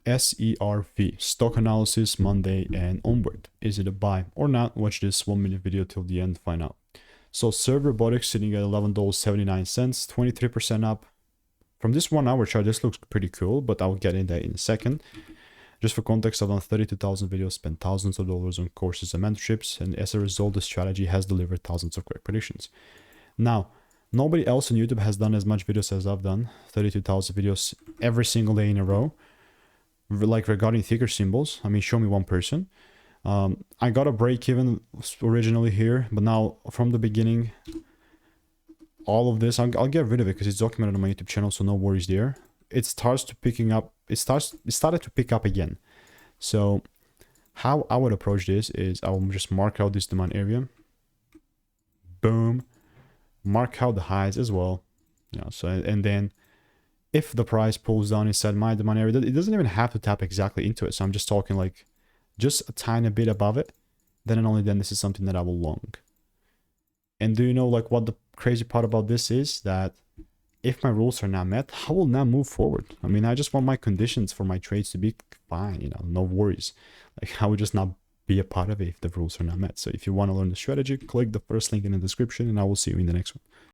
SERV Stock Analysis Monday and onward. Is it a buy or not? Watch this 1 minute video till the end to find out. So SERV Robotics sitting at $11.79, 23% up. From this 1 hour chart, this looks pretty cool, but I'll get in that in a second. Just for context, I've done 32,000 videos, spent thousands of dollars on courses and mentorships, and as a result, the strategy has delivered thousands of correct predictions. Now, nobody else on YouTube has done as much videos as I've done, 32,000 videos every single day in a row, like regarding ticker symbols. I mean, show me one person. I got a break even originally here, but now from the beginning, all of this, I'll get rid of it because it's documented on my YouTube channel, so no worries there. It started to pick up again. So how I would approach this is I will just mark out this demand area. Boom. Mark out the highs as well. So and then if the price pulls down inside my demand area, it doesn't even have to tap exactly into it. So I'm just talking like just a tiny bit above it. Then and only then this is something that I will long. And do you know like what the crazy part about this is? That if my rules are not met, I will not move forward. I mean, I just want my conditions for my trades to be fine, no worries. Like I would just not be a part of it if the rules are not met. So if you want to learn the strategy, click the first link in the description and I will see you in the next one.